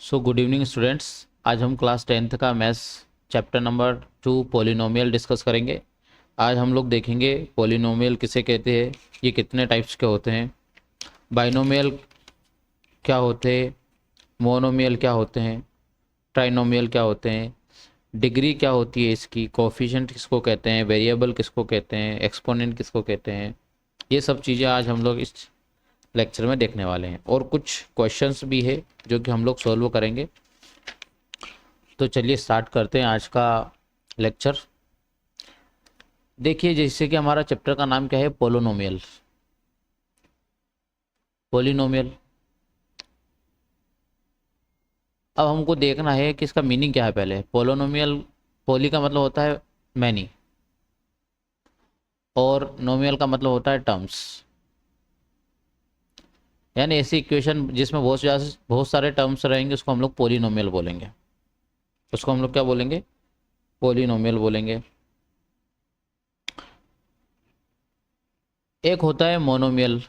So good evening students. आज हम class 10th का maths chapter number 2 polynomial discuss करेंगे। आज हम लोग देखेंगे पॉलिनोमियल किसे कहते हैं, ये कितने टाइप्स के होते हैं, बाइनोमियल क्या होते हैं, मोनोमियल क्या होते हैं, ट्राइनोमियल क्या होते हैं, डिग्री क्या होती है इसकी, कोफिशिएंट किसको कहते हैं, वेरिएबल किसको कहते हैं, एक्सपोनेंट किसको कहते हैं। ये सब चीज़ें आज हम लोग इस लेक्चर में देखने वाले हैं और कुछ क्वेश्चंस भी है जो कि हम लोग सॉल्व करेंगे। तो चलिए स्टार्ट करते हैं आज का लेक्चर। देखिए, जैसे कि हमारा चैप्टर का नाम क्या है, पोलिनोमियल। पोलिनोमियल, अब हमको देखना है कि इसका मीनिंग क्या है। पहले पोलिनोमियल, पोली का मतलब होता है मैनी और नोमियल का मतलब होता है टर्म्स, यानी ऐसी इक्वेशन जिसमें बहुत सारे टर्म्स रहेंगे उसको हम लोग पोलिनोमियल बोलेंगे। उसको हम लोग क्या बोलेंगे, पोलिनोमियल बोलेंगे। एक होता है मोनोमियल।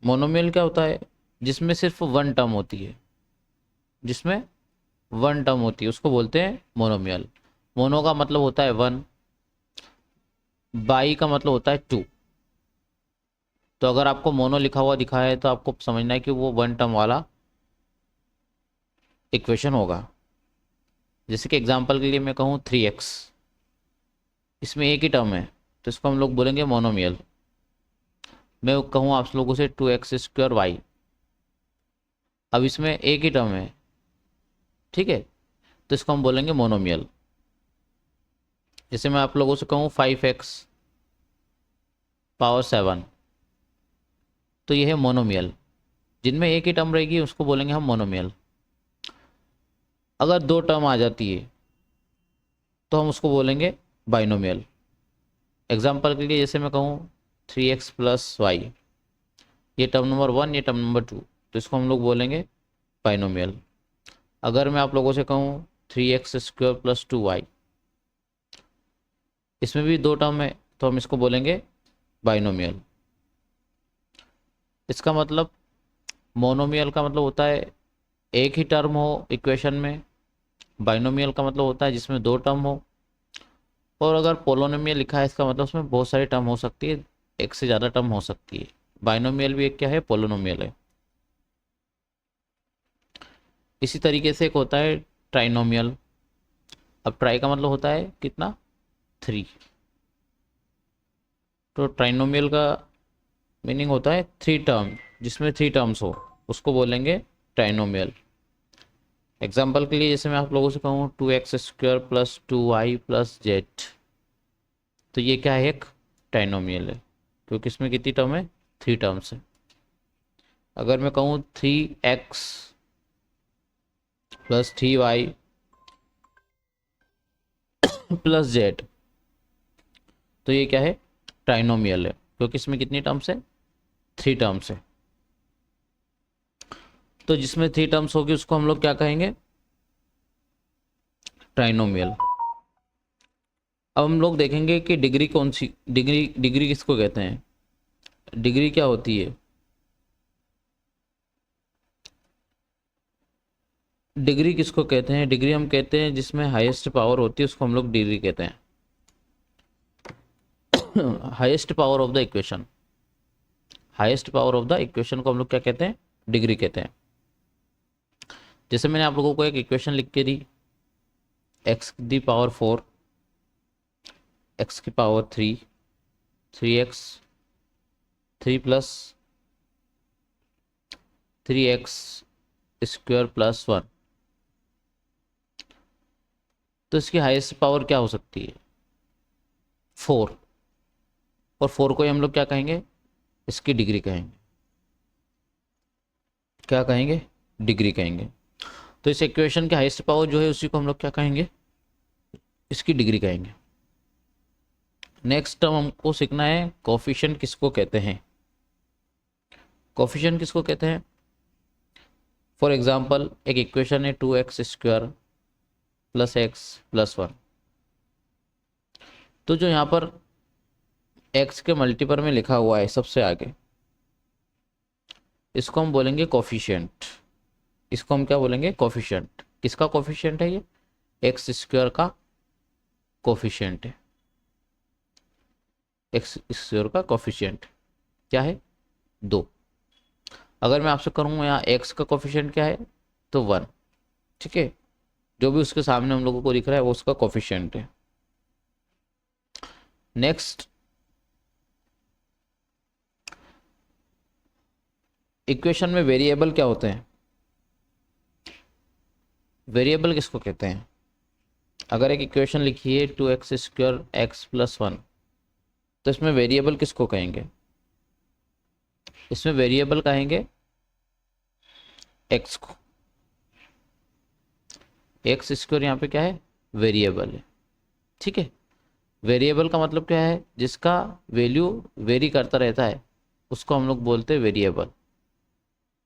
मोनोमियल क्या होता है, जिसमें सिर्फ वन टर्म होती है, जिसमें वन टर्म होती है उसको बोलते हैं मोनोमियल। मोनो का मतलब होता है वन, बाई का मतलब होता है टू। तो अगर आपको मोनो लिखा हुआ दिखा है तो आपको समझना है कि वो वन टर्म वाला इक्वेशन होगा। जैसे कि एग्जांपल के लिए मैं कहूँ 3x, इसमें एक ही टर्म है तो इसको हम लोग बोलेंगे मोनोमियल। मैं कहूँ आप लोगों से 2x² y, अब इसमें एक ही टर्म है, ठीक है, तो इसको हम बोलेंगे मोनोमियल। जैसे मैं आप लोगों से कहूँ 5x⁻⁷, तो यह है मोनोमियल। जिनमें एक ही टर्म रहेगी उसको बोलेंगे हम मोनोमियल। अगर दो टर्म आ जाती है तो हम उसको बोलेंगे बाइनोमियल। एग्जाम्पल के लिए जैसे मैं कहूँ 3x+y, ये टर्म नंबर 1, ये टर्म नंबर 2, तो इसको हम लोग बोलेंगे बाइनोमियल। अगर मैं आप लोगों से कहूँ 3x² + 2y, इसमें भी दो टर्म है तो हम इसको बोलेंगे बाइनोमियल। इसका मतलब मोनोमियल का मतलब होता है एक ही टर्म हो इक्वेशन में, बाइनोमियल का मतलब होता है जिसमें दो टर्म हो, और अगर पोलिनोमियल लिखा है इसका मतलब उसमें बहुत सारी टर्म हो सकती है, एक से ज़्यादा टर्म हो सकती है। बाइनोमियल भी एक क्या है, पोलिनोमियल है। इसी तरीके से एक होता है ट्राइनोमियल। अब ट्राई का मतलब होता है कितना, 3। तो ट्राइनोमियल का मीनिंग होता है 3 टर्म, जिसमें 3 टर्म्स हो उसको बोलेंगे ट्राइनोमियल। एग्जाम्पल के लिए जैसे मैं आप लोगों से कहूँ 2x² + 2y + z, तो ये क्या है, एक ट्राइनोमियल है क्योंकि इसमें कितनी टर्म है, 3 टर्म्स है। अगर मैं कहूँ 3x + 3y + z, तो ये क्या है, ट्राइनोमियल है क्योंकि इसमें कितनी टर्म्स है, 3 टर्म्स है। तो जिसमें 3 टर्म्स होगी उसको हम लोग क्या कहेंगे, ट्राइनोमियल। अब हम लोग देखेंगे कि डिग्री कौन सी, डिग्री डिग्री किसको कहते हैं, डिग्री क्या होती है। डिग्री किसको कहते हैं, डिग्री हम कहते हैं जिसमें हाईएस्ट पावर होती है उसको हम लोग डिग्री कहते हैं। Highest power of the equation, highest power of the equation को हम लोग क्या कहते हैं, डिग्री कहते हैं। जैसे मैंने आप लोगों को एक इक्वेशन लिख के दी, x⁴, x⁻3, 3x, 3 + 3x² + 1, तो इसकी हाईएस्ट पावर क्या हो सकती है, 4, और 4 को ही हम लोग क्या कहेंगे, इसकी डिग्री कहेंगे। क्या कहेंगे, डिग्री कहेंगे। तो इस इक्वेशन की हाईएस्ट पावर जो है उसी को हम लोग क्या कहेंगे, इसकी डिग्री कहेंगे। नेक्स्ट टर्म हमको सीखना है, कोफिशिएंट किसको कहते हैं। कोफिशिएंट किसको कहते हैं, फॉर एग्जांपल एक इक्वेशन है 2x² + x + 1, तो जो यहाँ पर x के मल्टीपल में लिखा हुआ है सबसे आगे, इसको हम बोलेंगे कोफिशिएंट। इसको हम क्या बोलेंगे, कोफिशिएंट। किसका कोफिशिएंट है ये, एक्स स्क्वायर का कोफिशिएंट है। एक्स स्क्वायर का कोफिशिएंट क्या है, 2। अगर मैं आपसे करूँ यहाँ एक्स का कोफिशिएंट क्या है तो 1, ठीक है। जो भी उसके सामने हम लोगों को दिख रहा है वो उसका कोफिशिएंट है। नेक्स्ट, इक्वेशन में वेरिएबल क्या होते हैं, वेरिएबल किसको कहते हैं। अगर एक इक्वेशन लिखी है 2x स्क्वायर एक्स प्लस 1, तो इसमें वेरिएबल किसको कहेंगे, इसमें वेरिएबल कहेंगे x को। एक्स स्क्वायर यहाँ पे क्या है, वेरिएबल है, ठीक है। वेरिएबल का मतलब क्या है, जिसका वैल्यू वेरी करता रहता है उसको हम लोग बोलते हैं वेरिएबल,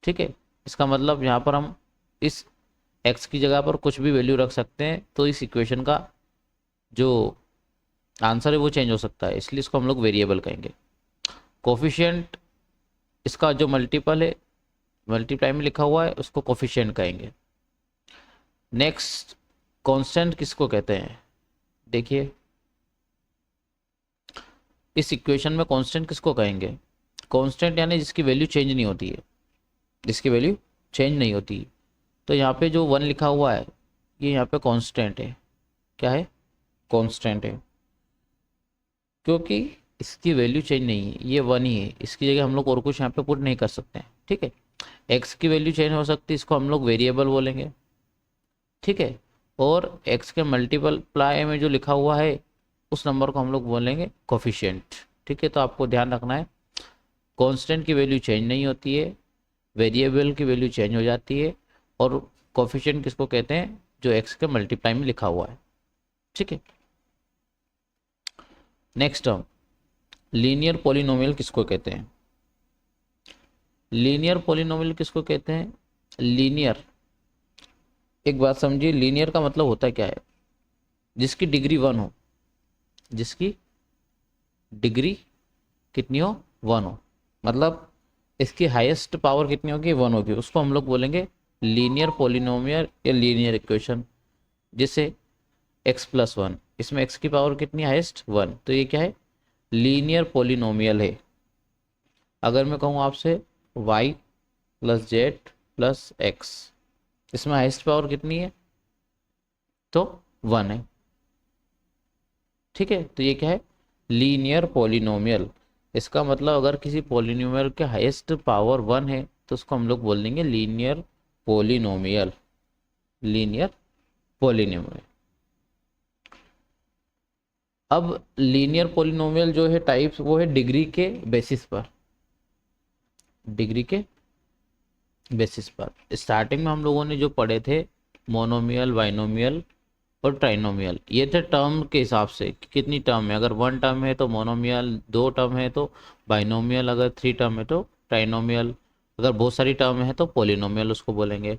ठीक है। इसका मतलब यहाँ पर हम इस x की जगह पर कुछ भी वैल्यू रख सकते हैं, तो इस इक्वेशन का जो आंसर है वो चेंज हो सकता है, इसलिए इसको हम लोग वेरिएबल कहेंगे। कोफिशिएंट, इसका जो मल्टीपल है, मल्टीप्लाई में लिखा हुआ है, उसको कोफिशिएंट कहेंगे। नेक्स्ट, कांस्टेंट किसको कहते हैं, देखिए इस इक्वेशन में कांस्टेंट किसको कहेंगे, कांस्टेंट यानी जिसकी वैल्यू चेंज नहीं होती है, जिसकी वैल्यू चेंज नहीं होती। तो यहाँ पे जो 1 लिखा हुआ है ये यहाँ पे कांस्टेंट है, क्या है, कांस्टेंट है, क्योंकि इसकी वैल्यू चेंज नहीं है, ये 1 ही है, इसकी जगह हम लोग और कुछ यहाँ पे पुट नहीं कर सकते हैं, ठीक है। एक्स की वैल्यू चेंज हो सकती है, इसको हम लोग वेरिएबल बोलेंगे, ठीक है। और एक्स के मल्टीप्लाई में जो लिखा हुआ है उस नंबर को हम लोग बोलेंगे कोफिशिएंट, ठीक है। तो आपको ध्यान रखना है, कांस्टेंट की वैल्यू चेंज नहीं होती है, वेरिएबल की वैल्यू चेंज हो जाती है, और कोफिशिएंट किसको कहते हैं, जो एक्स के मल्टीप्लाई में लिखा हुआ है, ठीक है। नेक्स्ट टर्म, लीनियर पॉलिनोमियल किसको कहते हैं, लीनियर पॉलिनोमियल किसको कहते हैं, लीनियर, एक बात समझिए, लीनियर का मतलब होता है क्या है, जिसकी डिग्री 1 हो, जिसकी डिग्री कितनी हो, 1 हो, मतलब इसकी हाईएस्ट पावर कितनी होगी, 1 होगी, उसको हम लोग बोलेंगे लीनियर पॉलिनोमियल या लीनियर इक्वेशन। जिसे x प्लस 1, इसमें x की पावर कितनी, हाईएस्ट 1, तो ये क्या है, लीनियर पॉलिनोमियल है। अगर मैं कहूँ आपसे y plus Z plus x, इसमें हाईएस्ट पावर कितनी है, तो 1 है, ठीक है। तो ये क्या है, लीनियर पॉलिनोमियल। इसका मतलब अगर किसी पॉलिनोमियल के हाईएस्ट पावर 1 है तो उसको हम लोग बोल देंगे लीनियर पॉलिनोमियल, लीनियर पॉलिनोमियल। अब लीनियर पॉलिनोमियल जो है टाइप्स, वो है डिग्री के बेसिस पर, डिग्री के बेसिस पर। स्टार्टिंग में हम लोगों ने जो पढ़े थे मोनोमियल, बाइनोमियल और ट्राइनोमियल, ये थे टर्म के हिसाब से कि कितनी टर्म है, अगर 1 टर्म है तो मोनोमियल, 2 टर्म है तो बाइनोमियल, अगर 3 टर्म है तो ट्राइनोमियल, अगर बहुत सारी टर्म है तो पॉलिनोमियल उसको बोलेंगे।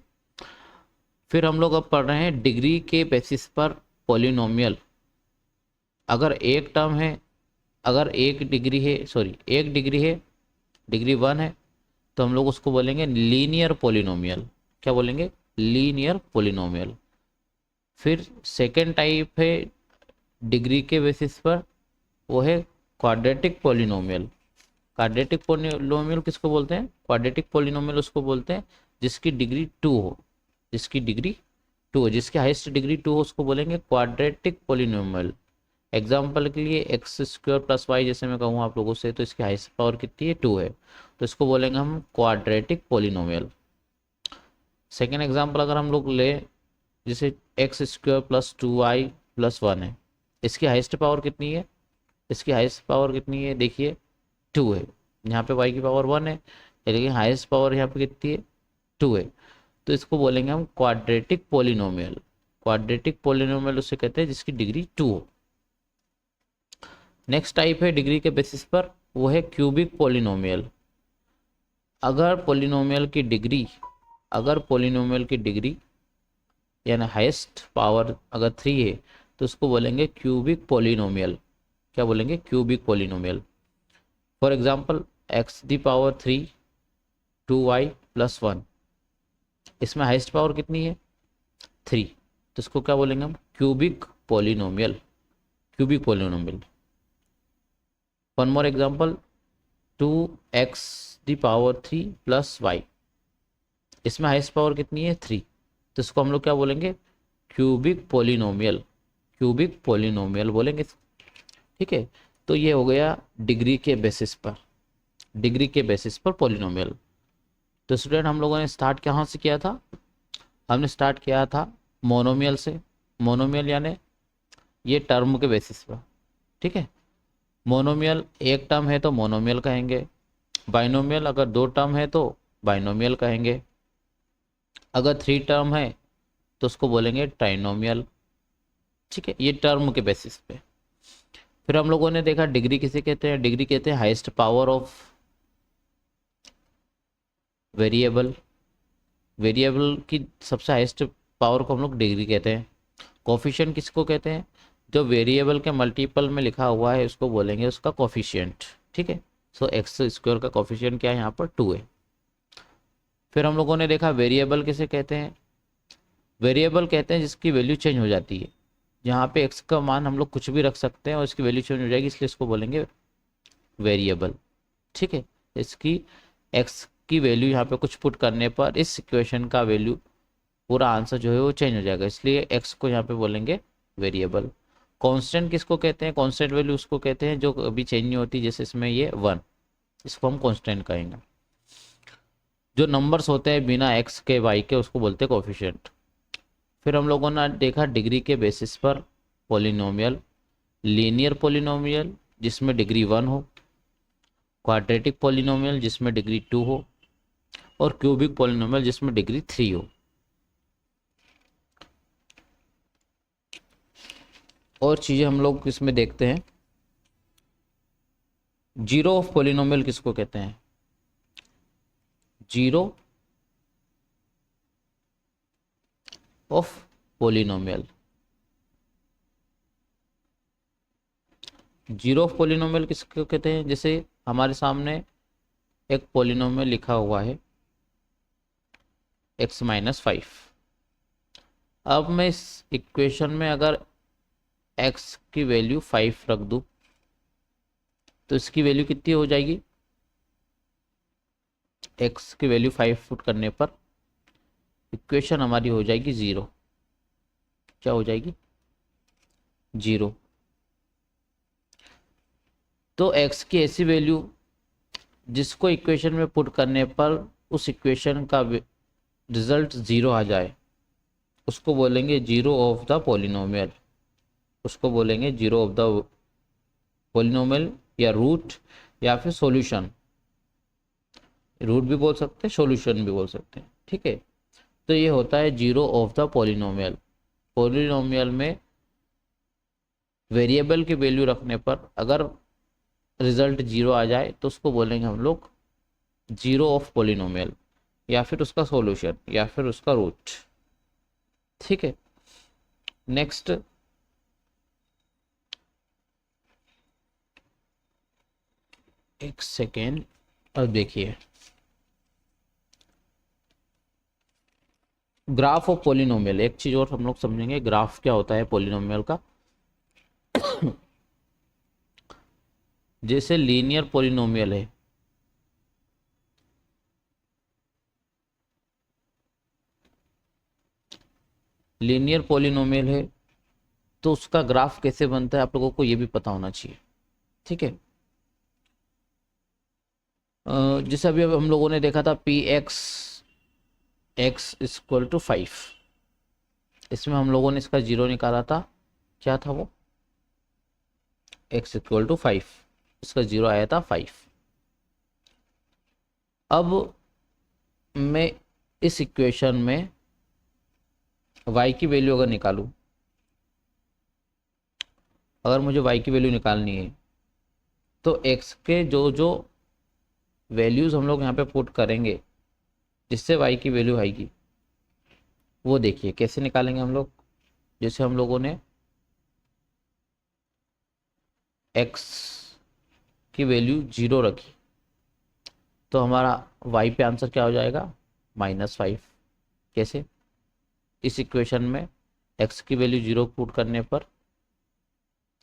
फिर हम लोग अब पढ़ रहे हैं डिग्री के बेसिस पर पॉलिनोमियल। अगर एक टर्म है, अगर एक डिग्री है, सॉरी एक डिग्री है, डिग्री 1 है, तो हम लोग उसको बोलेंगे लीनियर पॉलिनोमियल। क्या बोलेंगे, लीनियर पॉलिनोमियल। फिर सेकेंड टाइप है डिग्री के बेसिस पर, वो है क्वाड्रेटिक पॉलिनोमियल। क्वाड्रेटिक पॉलिनोमियल किसको बोलते हैं, क्वाड्रेटिक पॉलिनोमियल उसको बोलते हैं जिसकी डिग्री 2 हो, जिसकी डिग्री 2 हो, जिसकी हाईएस्ट डिग्री 2 हो, उसको बोलेंगे क्वाड्रेटिक पॉलिनोमियल। एग्जाम्पल के लिए एक्स स्क्वायर प्लस वाई जैसे मैं कहूँ आप लोगों से, तो इसकी हाईएस्ट पावर कितनी है, 2 है, तो इसको बोलेंगे हम क्वाड्रेटिक पॉलिनोमियल। सेकेंड एग्जाम्पल अगर हम लोग ले, जैसे x square plus 2y plus 1 है, इसकी हाईएस्ट पावर कितनी है, इसकी हाईएस्ट पावर कितनी है, देखिए 2 है, यहाँ पे y की पावर 1 है, लेकिन हाईएस्ट पावर यहाँ पे कितनी है, 2 है, तो इसको बोलेंगे हम क्वाड्रेटिक पॉलिनोमियल। क्वाड्रेटिक पॉलिनोमियल उसे कहते हैं जिसकी डिग्री 2 हो। नेक्स्ट टाइप है डिग्री के बेसिस पर, वो है क्यूबिक पॉलिनोमियल। अगर पॉलिनोमियल की डिग्री, अगर पॉलिनोमियल की डिग्री यानी हाईएस्ट पावर अगर 3 है तो उसको बोलेंगे क्यूबिक पॉलिनोमियल। क्या बोलेंगे, cubic polynomial. For example x the power 3 2y plus 1, इसमें हाईएस्ट पावर कितनी है 3, तो इसको क्या बोलेंगे हम cubic polynomial, cubic polynomial. One more example 2x the power 3 plus y, इसमें हाईएस्ट पावर कितनी है 3, तो इसको हम लोग क्या बोलेंगे क्यूबिक पोलिनोमियल, क्यूबिक पोलिनोमियल बोलेंगे। ठीक है, तो ये हो गया डिग्री के बेसिस पर, डिग्री के बेसिस पर पोलिनोमियल। तो स्टूडेंट हम लोगों ने स्टार्ट कहाँ से किया था, हमने स्टार्ट किया था मोनोमियल से। मोनोमियल यानी ये टर्म के बेसिस पर। ठीक है, मोनोमियल एक टर्म है तो मोनोमियल कहेंगे, बाइनोमियल अगर 2 टर्म है तो बाइनोमियल कहेंगे, अगर 3 टर्म है तो उसको बोलेंगे ट्राइनोमियल। ठीक है, ये टर्म के बेसिस पे। फिर हम लोगों ने देखा डिग्री किसे कहते हैं, डिग्री कहते हैं highest power of variable, variable की सबसे हाईएस्ट पावर को हम लोग डिग्री कहते हैं। कोफिशिएंट किसको कहते हैं, जो वेरिएबल के मल्टीपल में लिखा हुआ है उसको बोलेंगे उसका कोफिशिएंट। ठीक है, सो एक्स स्क्वायर का कोफिशिएंट क्या है यहाँ पर 2 है। फिर हम लोगों ने देखा वेरिएबल किसे कहते हैं, वेरिएबल कहते हैं जिसकी वैल्यू चेंज हो जाती है। यहाँ पे एक्स का मान हम लोग कुछ भी रख सकते हैं और इसकी वैल्यू चेंज हो जाएगी, इसलिए इसको बोलेंगे वेरिएबल। ठीक है, इसकी एक्स की वैल्यू यहाँ पे कुछ पुट करने पर इस इक्वेशन का वैल्यू पूरा आंसर जो है वो चेंज हो जाएगा, इसलिए एक्स को यहाँ पे बोलेंगे वेरिएबल। कांस्टेंट किसको कहते हैं, कांस्टेंट वैल्यू उसको कहते हैं जो कभी चेंज नहीं होती, जैसे इसमें ये 1, इसको हम कांस्टेंट कहेंगे। जो नंबर्स होते हैं बिना एक्स के वाई के उसको बोलते हैं कोफिशिएंट। फिर हम लोगों ने देखा डिग्री के बेसिस पर पोलिनोमियल, लीनियर पोलिनोमियल जिसमें डिग्री 1 हो, क्वाड्रेटिक पोलिनोमियल जिसमें डिग्री 2 हो, और क्यूबिक पोलिनोमियल जिसमें डिग्री 3 हो। और चीज़ें हम लोग इसमें देखते हैं, जीरो ऑफ पोलिनोमियल किसको कहते हैं, zero of polynomial, zero of polynomial किसको कहते हैं, जैसे हमारे सामने एक पोलिनोमियल लिखा हुआ है x-5। अब मैं इस इक्वेशन में अगर x की वैल्यू 5 रख दूं तो इसकी वैल्यू कितनी हो जाएगी, x की वैल्यू 5 पुट करने पर इक्वेशन हमारी हो जाएगी 0। क्या हो जाएगी 0। तो x की ऐसी वैल्यू जिसको इक्वेशन में पुट करने पर उस इक्वेशन का रिजल्ट 0 आ जाए उसको बोलेंगे जीरो ऑफ द पोलिनोमियल, उसको बोलेंगे जीरो ऑफ द पोलिनोमियल या रूट या फिर सॉल्यूशन, रूट भी बोल सकते हैं सॉल्यूशन भी बोल सकते हैं। ठीक है, तो ये होता है zero of the polynomial. Polynomial में वेरिएबल की वैल्यू रखने पर अगर रिजल्ट 0 आ जाए तो उसको बोलेंगे हम लोग जीरो ऑफ पोलिनोमियल या फिर उसका सॉल्यूशन या फिर उसका रूट। ठीक है, नेक्स्ट एक सेकेंड, अब देखिए ग्राफ ऑफ पोलिनोमियल। एक चीज और हम लोग समझेंगे ग्राफ क्या होता है पोलिनोमियल का। जैसे लीनियर पोलिनोमियल है, लीनियर पोलिनोमियल है तो उसका ग्राफ कैसे बनता है आप लोगों को ये भी पता होना चाहिए। ठीक है, जैसे अभी हम लोगों ने देखा था p x x equal to 5, इसमें हम लोगों ने इसका 0 निकाला था, क्या था वो x इक्वल टू 5, इसका 0 आया था 5। अब मैं इस इक्वेशन में y की वैल्यू अगर निकालूं, अगर मुझे y की वैल्यू निकालनी है तो x के जो जो वैल्यूज़ हम लोग यहाँ पे पुट करेंगे जिससे y की वैल्यू आएगी वो देखिए कैसे निकालेंगे हम लोग। जैसे हम लोगों ने x की वैल्यू 0 रखी तो हमारा y पे आंसर क्या हो जाएगा -5। कैसे? इस इक्वेशन में x की वैल्यू 0 पुट करने पर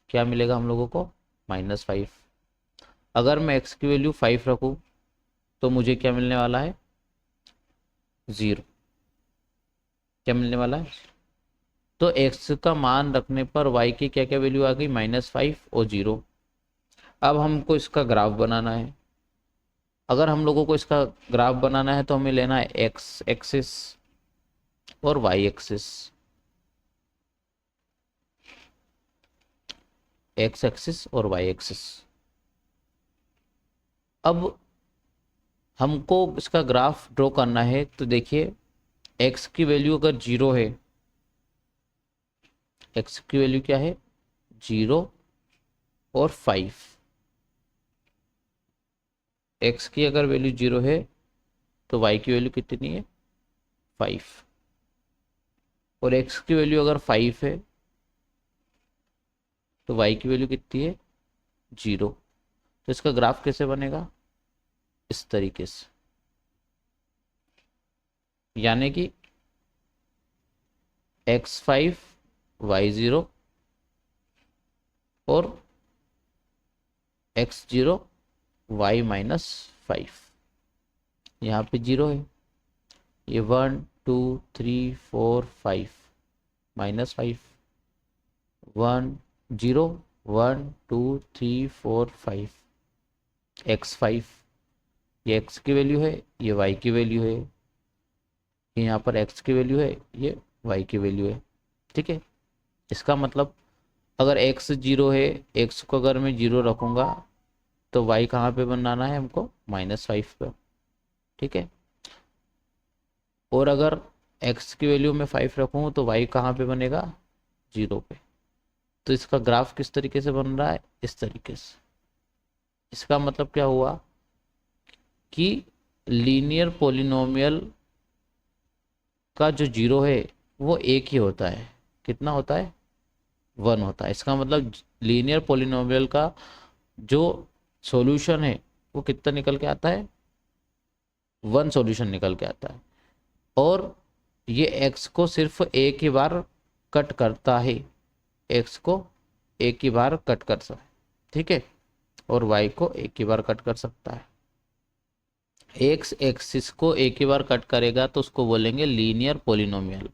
क्या मिलेगा हम लोगों को? -5। अगर मैं x की वैल्यू 5 रखूं तो मुझे क्या मिलने वाला है? 0। क्या मिलने वाला है? तो x का मान रखने पर y की क्या क्या वैल्यू आ गई? -5 और 0। अब हमको इसका ग्राफ बनाना है। अगर हम लोगों को इसका ग्राफ बनाना है तो हमें लेना है x एक्सिस और y एक्सिस। x एक्सिस और y एक्सिस। अब हमको इसका ग्राफ ड्रॉ करना है तो देखिए x की वैल्यू अगर 0 है, x की वैल्यू क्या है? 0 और 5। x की अगर वैल्यू 0 है तो y की वैल्यू कितनी है? 5। और x की वैल्यू अगर 5 है तो y की वैल्यू कितनी है? 0। तो इसका ग्राफ कैसे बनेगा? इस तरीके से, यानी कि x5 y0 और x0 y-5। यहाँ पे 0 है, ये 1 2 3 4 5 -5 1 0 1 2 3 4 5 x5, ये x की वैल्यू है, ये y की वैल्यू है, यहाँ पर x की वैल्यू है, ये y की वैल्यू है। ठीक है, इसका मतलब अगर x 0 है, x को अगर मैं 0 रखूँगा तो y कहाँ पे बनाना है हमको? -5 पे। ठीक है, और अगर x की वैल्यू में 5 रखूँ तो y कहाँ पे बनेगा? 0 पे। तो इसका ग्राफ किस तरीके से बन रहा है? इस तरीके से। इसका मतलब क्या हुआ कि लीनियर पॉलिनोमियल का जो 0 है वो 1 ही होता है। कितना होता है? 1 होता है। इसका मतलब लीनियर पॉलिनोमियल का जो सॉल्यूशन है वो कितना निकल के आता है? 1 सॉल्यूशन निकल के आता है। और ये x को सिर्फ एक ही बार कट करता है, x को एक ही बार कट कर सकता है। ठीक है, और y को एक ही बार कट कर सकता है। x एक्सिस को एक ही बार कट करेगा तो उसको बोलेंगे लीनियर पॉलिनोमियल।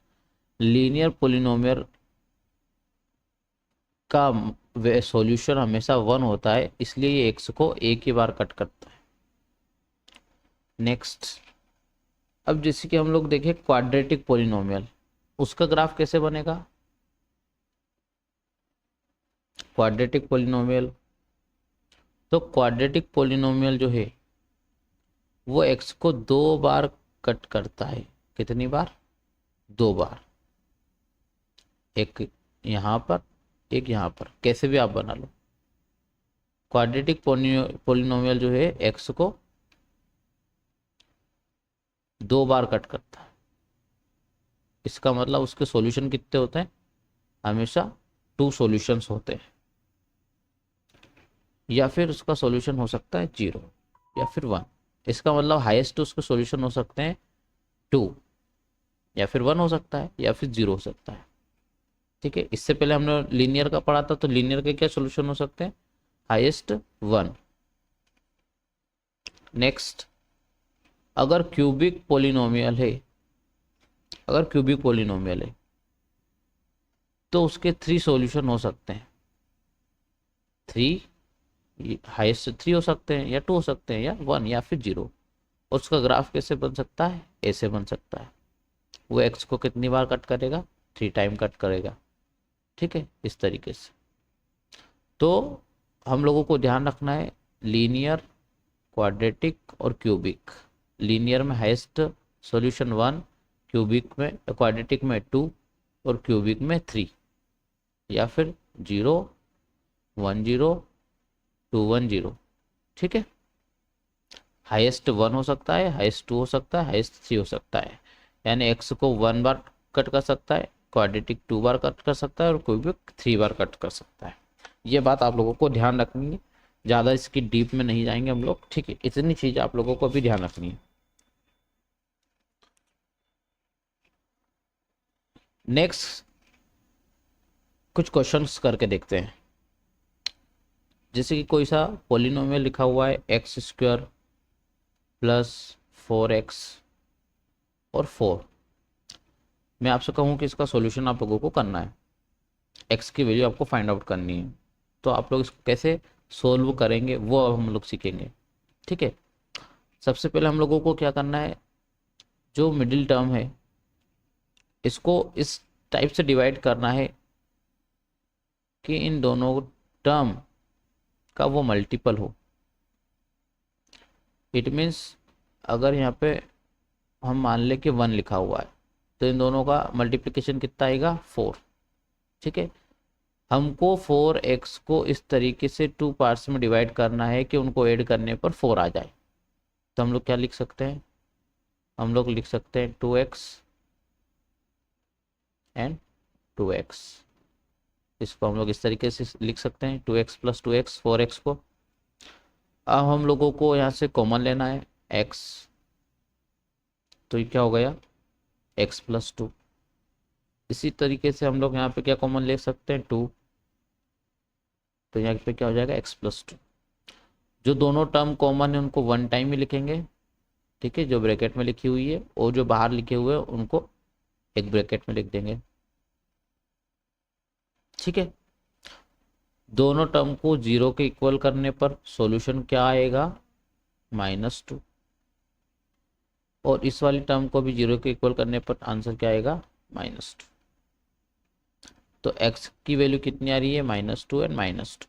लीनियर पॉलिनोमियल का सॉल्यूशन हमेशा 1 होता है, इसलिए ये x को एक ही बार कट करता है। नेक्स्ट, अब जैसे कि हम लोग देखें क्वाड्रेटिक पॉलिनोमियल, उसका ग्राफ कैसे बनेगा? क्वाड्रेटिक पॉलिनोमियल, तो क्वाड्रेटिक पॉलिनोमियल जो है वो x को 2 बार कट करता है। कितनी बार? 2 बार। एक यहाँ पर, एक यहाँ पर, कैसे भी आप बना लो। क्वाड्रेटिक पॉलिनोमियल जो है x को 2 बार कट करता है। इसका मतलब उसके सॉल्यूशन कितने होते हैं? हमेशा 2 सॉल्यूशंस होते हैं, या फिर उसका सॉल्यूशन हो सकता है 0 या फिर 1। इसका मतलब हाईएस्ट उसके सॉल्यूशन हो सकते हैं 2, या फिर 1 हो सकता है, या फिर 0 हो सकता है। ठीक है, इससे पहले हमने लीनियर का पढ़ा था, तो लीनियर के क्या सॉल्यूशन हो सकते हैं? हाईएस्ट 1। नेक्स्ट, अगर क्यूबिक पॉलिनोमियल है, अगर क्यूबिक पॉलिनोमियल है तो उसके 3 सॉल्यूशन हो सकते हैं। 3, हाईएस्ट 3 हो सकते हैं, या 2 हो सकते हैं, या 1, या फिर 0। उसका ग्राफ कैसे बन सकता है? ऐसे बन सकता है। वो x को कितनी बार कट करेगा? 3 टाइम कट करेगा। ठीक है, इस तरीके से। तो हम लोगों को ध्यान रखना है लीनियर, क्वाड्रेटिक और क्यूबिक। लीनियर में हाईएस्ट सॉल्यूशन 1, क्यूबिक में, क्वाड्रेटिक में 2 और क्यूबिक में 3, या फिर 0 1 0 2 1 0। ठीक है, हाईएस्ट 1 हो सकता है, हाईएस्ट 2 हो सकता है, हाईएस्ट 3 हो सकता है। यानी x को 1 बार कट कर सकता है, क्वाड्रेटिक 2 बार कट कर सकता है, और क्यूबिक 3 बार कट कर सकता है। ये बात आप लोगों को ध्यान रखनी है, ज़्यादा इसकी डीप में नहीं जाएंगे हम लोग। ठीक है, इतनी चीज़ आप लोगों को भी ध्यान रखनी है। नेक्स्ट कुछ क्वेश्चंस करके देखते हैं। जैसे कि कोई सा पॉलिनोमियल लिखा हुआ है एक्स स्क्वायर प्लस 4x और 4। मैं आपसे कहूँ कि इसका सॉल्यूशन आप लोगों को करना है, x की वैल्यू आपको फाइंड आउट करनी है। तो आप लोग इसको कैसे सोल्व करेंगे वो अब हम लोग सीखेंगे। ठीक है, सबसे पहले हम लोगों को क्या करना है, जो मिडिल टर्म है इसको इस टाइप से डिवाइड करना है कि इन दोनों टर्म का वो मल्टीपल हो। इट मीन्स अगर यहाँ पे हम मान लें कि 1 लिखा हुआ है तो इन दोनों का मल्टीप्लिकेशन कितना आएगा 4। ठीक है, हमको 4x को इस तरीके से 2 पार्ट्स में डिवाइड करना है कि उनको ऐड करने पर 4 आ जाए। तो हम लोग क्या लिख सकते हैं, हम लोग लिख सकते हैं 2x एंड 2x। इसको हम लोग इस तरीके से लिख सकते हैं 2x प्लस 2x 4x को। अब हम लोगों को यहाँ से कॉमन लेना है x, तो ये क्या हो गया x प्लस 2। इसी तरीके से हम लोग यहाँ पे क्या कॉमन ले सकते हैं 2, तो यहाँ पे क्या हो जाएगा x प्लस 2। जो दोनों टर्म कॉमन है उनको वन टाइम में लिखेंगे, ठीक है, जो ब्रैकेट में लिखी हुई है, और जो बाहर लिखे हुए हैं उनको एक ब्रैकेट में लिख देंगे। ठीक है, दोनों टर्म को 0 के इक्वल करने पर सॉल्यूशन क्या आएगा -2, और इस वाली टर्म को भी 0 के इक्वल करने पर आंसर क्या आएगा -2। तो x की वैल्यू कितनी आ रही है -2 एंड -2।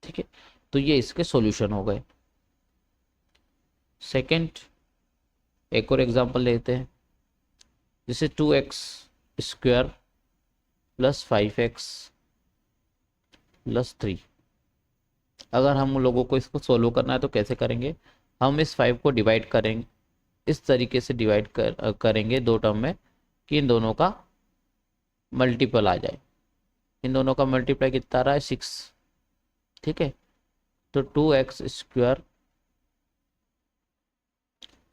ठीक है, तो ये इसके सॉल्यूशन हो गए। सेकंड एक और एग्जांपल लेते हैं, जैसे 2x square plus 5x plus 3। अगर हम लोगों को इसको सोल्व करना है तो कैसे करेंगे, हम इस 5 को डिवाइड करेंगे, इस तरीके से डिवाइड करेंगे दो टर्म में कि इन दोनों का मल्टीपल आ जाए। इन दोनों का मल्टीप्लाई कितना आ रहा है 6। ठीक है, तो 2x स्क्वायर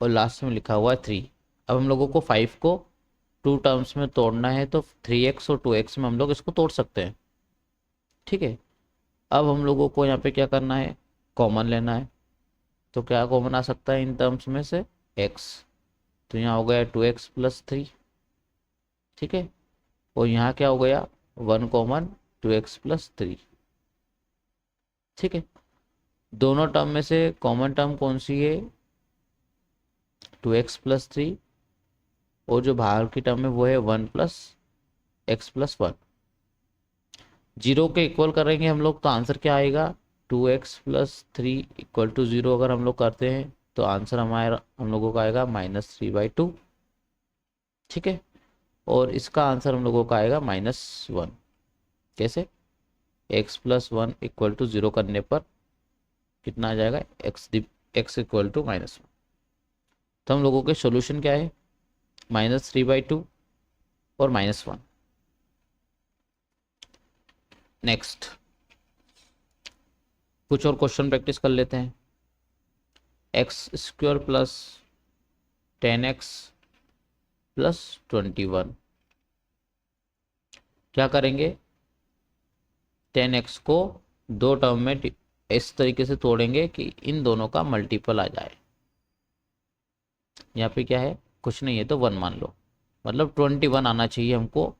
और लास्ट में लिखा हुआ है 3। अब हम लोगों को 5 को 2 टर्म्स में तोड़ना है, तो 3x और 2x में हम लोग इसको तोड़ सकते हैं। ठीक है, अब हम लोगों को यहाँ पे क्या करना है, कॉमन लेना है। तो क्या कॉमन आ सकता है इन टर्म्स में से x, तो यहाँ हो गया 2x प्लस 3। ठीक है, और यहाँ क्या हो गया 1 कॉमन 2x प्लस 3। ठीक है, दोनों टर्म में से कॉमन टर्म कौन सी है 2x प्लस 3, और जो बाहर की टर्म है वो है 1 प्लस x प्लस 1। 0 के इक्वल करेंगे हम लोग तो आंसर क्या आएगा 2x प्लस 3 इक्वल टू 0। अगर हम लोग करते हैं तो आंसर हमारा हम लोगों का आएगा -3/2। ठीक है, और इसका आंसर हम लोगों का आएगा -1। कैसे, x प्लस 1 इक्वल टू 0 करने पर कितना आ जाएगा x इक्वल टू -1। तो हम लोगों के सॉल्यूशन क्या है -3/2 और -1। नेक्स्ट कुछ और क्वेश्चन प्रैक्टिस कर लेते हैं। X square plus 10x plus 21। क्या करेंगे 10x को दो टर्म में इस तरीके से तोड़ेंगे कि इन दोनों का मल्टीपल आ जाए। यहाँ पे क्या है कुछ नहीं है तो 1 मान लो, मतलब 21 आना चाहिए हमको।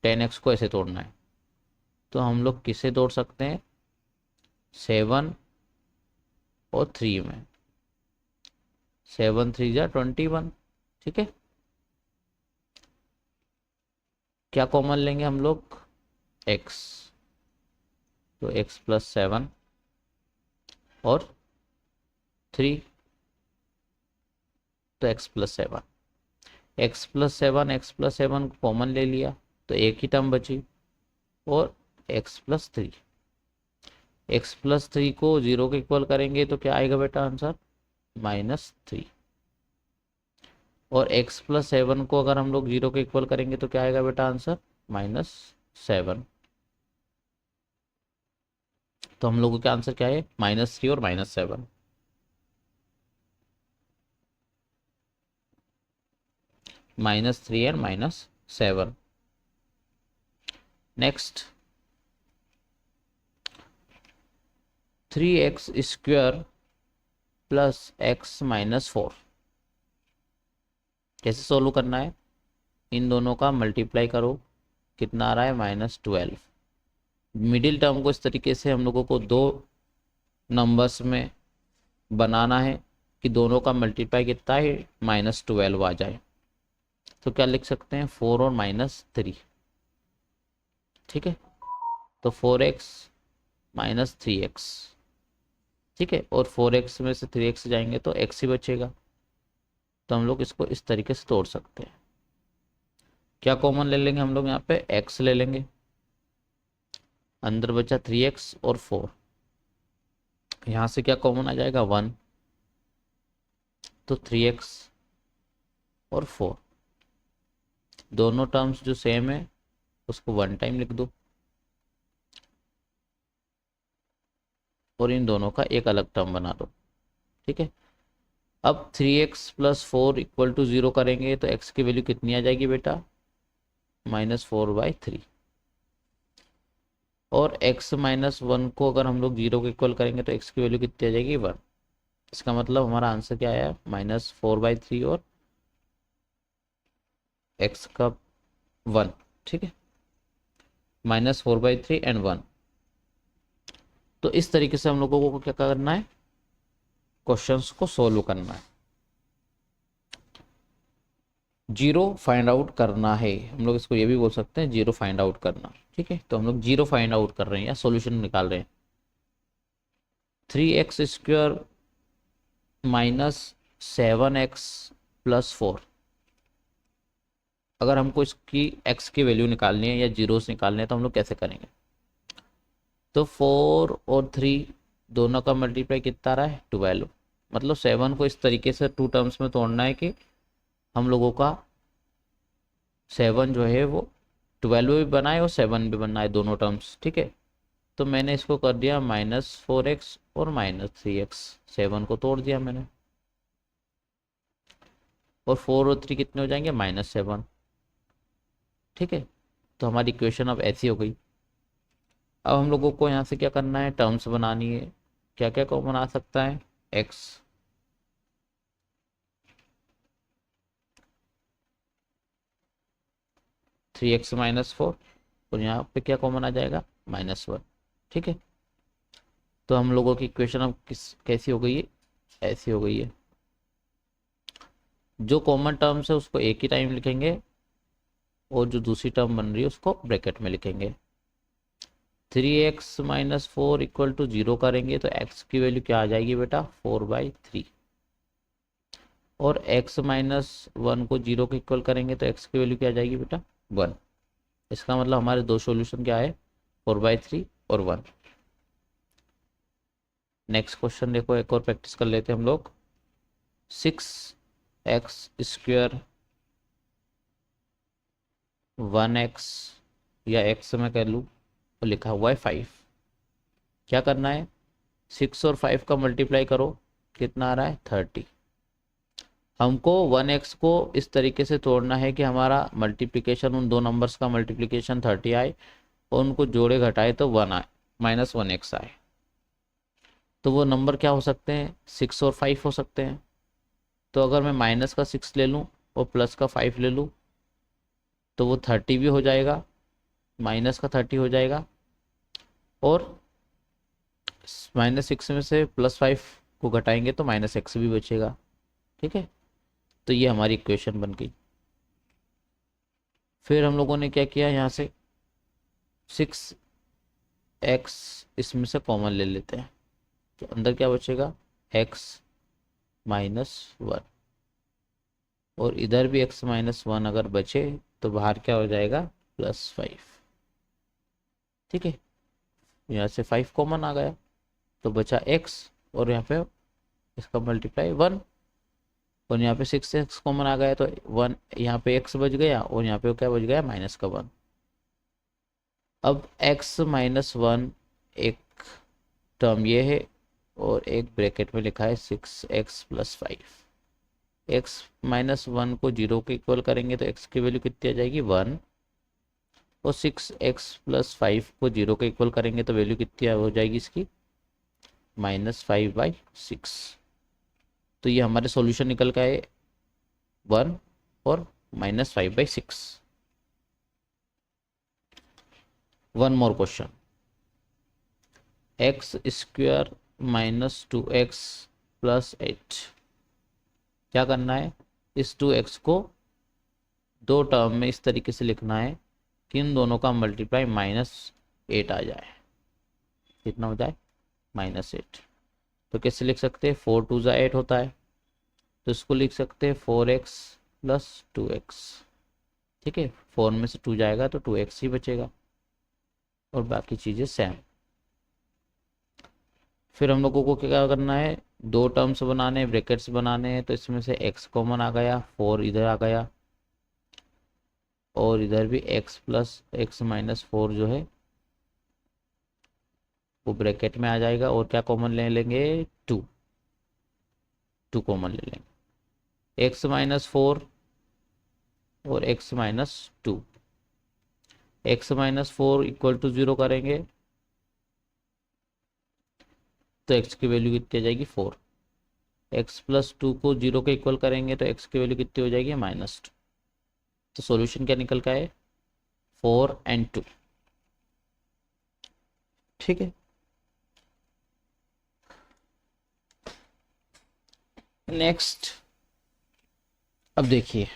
10x को ऐसे तोड़ना है, तो हम लोग किसे तोड़ सकते हैं 7 और 3 में। 7 3 जा 21। ठीक है, क्या कॉमन लेंगे हम लोग x, तो x प्लस 7 और 3, तो x plus 7। x plus 7 x plus 7 common ले लिया तो एक ही टर्म बची, और x प्लस 3। x प्लस 3 को 0 के इक्वल करेंगे तो क्या आएगा बेटा आंसर -3, और x प्लस 7 को अगर हम लोग 0 के इक्वल करेंगे तो क्या आएगा बेटा आंसर -7। तो हम लोगों का आंसर क्या है -3 और -7। -3 and -7। Next 3x square plus x -4 कैसे सोल्व करना है? इन दोनों का मल्टीप्लाई करो, कितना आ रहा है? -12। मिडिल टर्म को इस तरीके से हम लोगों को दो नंबर्स में बनाना है कि दोनों का मल्टीप्लाई कितना है? -12 आ जाए। तो क्या लिख सकते हैं? 4 और -3। ठीक है, तो 4x -3x। ठीक है, और 4x में से 3x जाएंगे तो x ही बचेगा। तो हम लोग इसको इस तरीके से तोड़ सकते हैं। क्या कॉमन ले लेंगे हम लोग? यहाँ पे x ले लेंगे, अंदर बचा 3x और 4। यहाँ से क्या कॉमन आ जाएगा? 1। तो 3x और 4 दोनों टर्म्स जो सेम है उसको 1 टाइम लिख दो, और इन दोनों का एक अलग टर्म बना दो। ठीक है, अब 3x + 4 = 0 करेंगे तो x की वैल्यू कितनी आ जाएगी बेटा? -4/3। और x -1 को अगर हम लोग 0 के इक्वल करेंगे तो x की वैल्यू कितनी आ जाएगी? 1। इसका मतलब हमारा आंसर क्या आया? -4/3 और x का 1। ठीक है, -4/3 एंड 1। तो इस तरीके से हम लोगों को क्या करना है? क्वेश्चंस को सोल्व करना है, जीरो फाइंड आउट करना है। हम लोग इसको ये भी बोल सकते हैं, जीरो फाइंड आउट करना। ठीक है, तो हम लोग जीरो फाइंड आउट कर रहे हैं या सॉल्यूशन निकाल रहे हैं। 3x² -7x + 4। अगर हमको इसकी x की वैल्यू निकालनी है या जीरोस निकालने हैं तो हम लोग कैसे करेंगे? तो 4 और 3 दोनों का मल्टीप्लाई कितना आ रहा है? 12। मतलब 7 को इस तरीके से टू टर्म्स में तोड़ना है कि हम लोगों का 7 जो है वो 12 भी बनाए और 7 भी बनाए, दोनों टर्म्स। ठीक है, तो मैंने इसको कर दिया -4x और -3x। 7 को तोड़ दिया मैंने, और 4 और 3 कितने हो जाएंगे? -7। ठीक है, तो हमारी इक्वेशन अब ऐसी हो गई। अब हम लोगों को यहाँ से क्या करना है? टर्म्स बनानी है। क्या क्या कॉमन आ सकता है? x, 3x -4, और यहाँ पे क्या कॉमन आ जाएगा? -1। ठीक है, तो हम लोगों की इक्वेशन अब कैसी हो गई है? ऐसी हो गई है। जो कॉमन टर्म्स है उसको एक ही टाइम लिखेंगे, और जो दूसरी टर्म बन रही है उसको ब्रैकेट में लिखेंगे। 3x -4 = 0 करेंगे तो x की वैल्यू क्या आ जाएगी बेटा? 4/3। और x -1 को 0 के इक्वल करेंगे तो x की वैल्यू क्या आ जाएगी बेटा? 1। इसका मतलब हमारे दो सॉल्यूशन क्या है? 4/3 और 1। नेक्स्ट क्वेश्चन देखो, एक और प्रैक्टिस कर लेते हैं हम लोग। 6x² 1x, या x में कह लूँ, तो लिखा हुआ है 5। क्या करना है? 6 और 5 का मल्टीप्लाई करो, कितना आ रहा है? 30। हमको 1x को इस तरीके से तोड़ना है कि हमारा मल्टीप्लिकेशन, उन दो नंबर्स का मल्टीप्लिकेशन 30 आए और उनको जोड़े घटाए तो 1 आए, -1x आए। तो वो नंबर क्या हो सकते हैं? 6 और 5 हो सकते हैं। तो अगर मैं माइनस का 6 ले लूँ और प्लस का 5 ले लूँ तो वो 30 भी हो जाएगा, माइनस का 30 हो जाएगा, और -6 में से +5 को घटाएंगे तो -x भी बचेगा। ठीक है, तो ये हमारी इक्वेशन बन गई। फिर हम लोगों ने क्या किया? यहाँ से 6x इसमें से कॉमन ले लेते हैं, तो अंदर क्या बचेगा? x -1, और इधर भी x -1 अगर बचे तो बाहर क्या हो जाएगा? +5। ठीक है, यहाँ से 5 कॉमन आ गया तो बचा x, और यहाँ पे इसका मल्टीप्लाई 1, और यहाँ पे 6x कॉमन आ गया तो 1, यहाँ पे x बच गया, और यहाँ पे क्या बच गया? -1। अब x -1 एक टर्म ये है, और एक ब्रैकेट में लिखा है 6x + 5। एक्स माइनस वन को 0 के इक्वल करेंगे तो एक्स की वैल्यू कितनी आ जाएगी 1, और 6x+5 को 0 के इक्वल करेंगे तो वैल्यू कितनी हो जाएगी इसकी -5/6। तो ये हमारे सॉल्यूशन निकल के आए 1 और -5/6। One more question, x² -2x+8। क्या करना है, इस 2x को दो टर्म में इस तरीके से लिखना है कि इन दोनों का मल्टीप्लाई -8 आ जाए। कितना हो जाए -8। तो कैसे लिख सकते हैं, 4 2 8 होता है, तो इसको लिख सकते हैं 4x + 2x। ठीक है, 4 में से 2 जाएगा तो 2x ही बचेगा और बाकी चीज़ें सेम। फिर हम लोगों को क्या करना है, दो टर्म्स बनाने हैं, ब्रैकेट्स बनाने हैं, तो इसमें से x कॉमन आ गया, 4 इधर आ गया और इधर भी x + x - 4 जो है वो ब्रैकेट में आ जाएगा। और क्या कॉमन ले लेंगे, 2 कॉमन ले लेंगे, x - 4 और x - 2। x - 4 = 0 करेंगे तो x की वैल्यू कितनी आ जाएगी 4। x + 2 को 0 के इक्वल करेंगे तो x की वैल्यू कितनी हो जाएगी -2। तो सॉल्यूशन क्या निकल का है 4 और 2। ठीक है, नेक्स्ट। अब देखिए,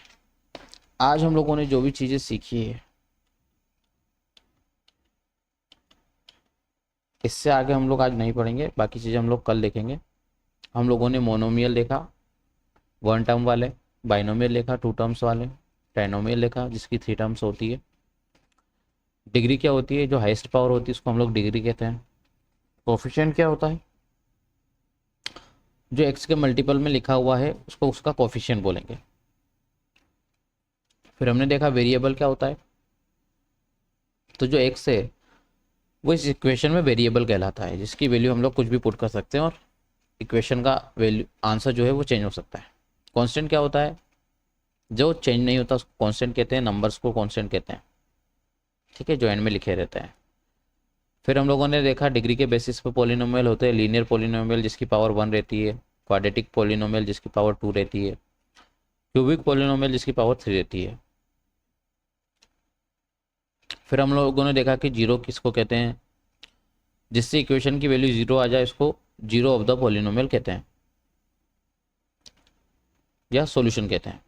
आज हम लोगों ने जो भी चीजें सीखी है इससे आगे हम लोग आज नहीं पढ़ेंगे, बाकी चीजें हम लोग कल देखेंगे। हम लोगों ने मोनोमियल देखा 1 टर्म वाले, बाइनोमियल देखा 2 टर्म्स वाले, ट्राइनोमियल देखा जिसकी 3 टर्म्स होती है। डिग्री क्या होती है, जो हाईएस्ट पावर होती है उसको हम लोग डिग्री कहते हैं। कोफिशिएंट क्या होता है, जो x के मल्टीपल में लिखा हुआ है उसको उसका कोफिशिएंट बोलेंगे। फिर हमने देखा वेरिएबल क्या होता है, तो जो x है वो इस इक्वेशन में वेरिएबल कहलाता है, जिसकी वैल्यू हम लोग कुछ भी पुट कर सकते हैं और इक्वेशन का वैल्यू आंसर जो है वो चेंज हो सकता है। कांस्टेंट क्या होता है, जो चेंज नहीं होता उसको कांस्टेंट कहते हैं, नंबर्स को कांस्टेंट कहते हैं। ठीक है, जो एंड में लिखे रहते हैं। फिर हम लोगों ने देखा डिग्री के बेसिस पे पॉलिनोमियल होते हैं, लीनियर पॉलिनोमियल जिसकी पावर 1 रहती है, क्वाड्रेटिक पॉलिनोमियल जिसकी पावर 2 रहती है, क्यूबिक पॉलिनोमियल जिसकी पावर 3 रहती है। फिर हम लोगों ने देखा कि जीरो किसको कहते हैं, जिससे इक्वेशन की वैल्यू 0 आ जाए उसको जीरो ऑफ द पॉलिनोमियल कहते हैं या सॉल्यूशन कहते हैं।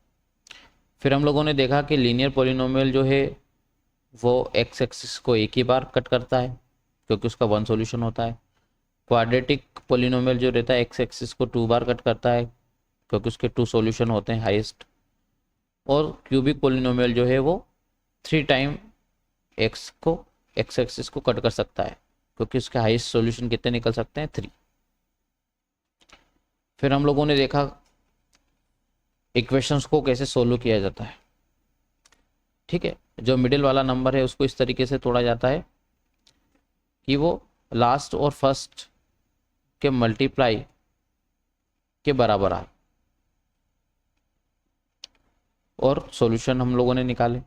फिर हम लोगों ने देखा कि लीनियर पॉलिनोमियल जो है वो एक्स एक्सिस को एक ही बार कट करता है क्योंकि उसका 1 सॉल्यूशन होता है। क्वाड्रेटिक पॉलिनोमियल जो रहता है एक्स एक्सिस को 2 बार कट करता है क्योंकि उसके 2 सॉल्यूशन होते हैं हाईएस्ट। और क्यूबिक पॉलिनोमियल जो है वो 3 टाइम एक्स को एक्स एक्सिस को कट कर सकता है क्योंकि उसके हाईएस्ट सॉल्यूशन कितने निकल सकते हैं 3। फिर हम लोगों ने देखा इक्वेशंस को कैसे सोल्व किया जाता है। ठीक है, जो मिडिल वाला नंबर है उसको इस तरीके से तोड़ा जाता है कि वो लास्ट और फर्स्ट के मल्टीप्लाई के बराबर आए और सॉल्यूशन हम लोगों ने निकाले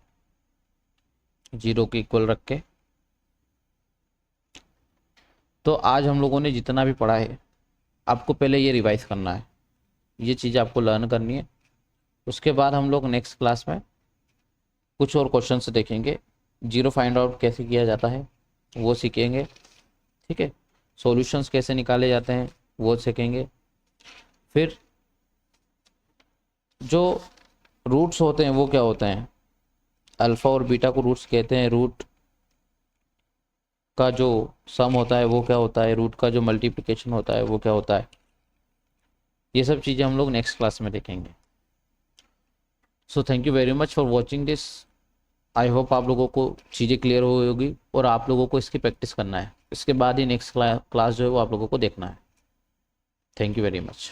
0 के इक्वल रख के। तो आज हम लोगों ने जितना भी पढ़ा है आपको पहले ये रिवाइज करना है, ये चीज़ आपको लर्न करनी है। उसके बाद हम लोग नेक्स्ट क्लास में कुछ और क्वेश्चन से देखेंगे, जीरो फाइंड आउट कैसे किया जाता है वो सीखेंगे। ठीक है, सॉल्यूशंस कैसे निकाले जाते हैं वो सीखेंगे। फिर जो रूट्स होते हैं वो क्या होते हैं, अल्फ़ा और बीटा को रूट्स कहते हैं। रूट का जो सम होता है वो क्या होता है, रूट का जो मल्टीप्लिकेशन होता है वो क्या होता है, ये सब चीज़ें हम लोग नेक्स्ट क्लास में देखेंगे। So thank you very much for watching this. I hope आप लोगों को चीज़ें क्लियर हो होगी और आप लोगों को इसकी प्रैक्टिस करना है। इसके बाद ही नेक्स्ट क्लास जो है वो आप लोगों को देखना है। Thank you very much.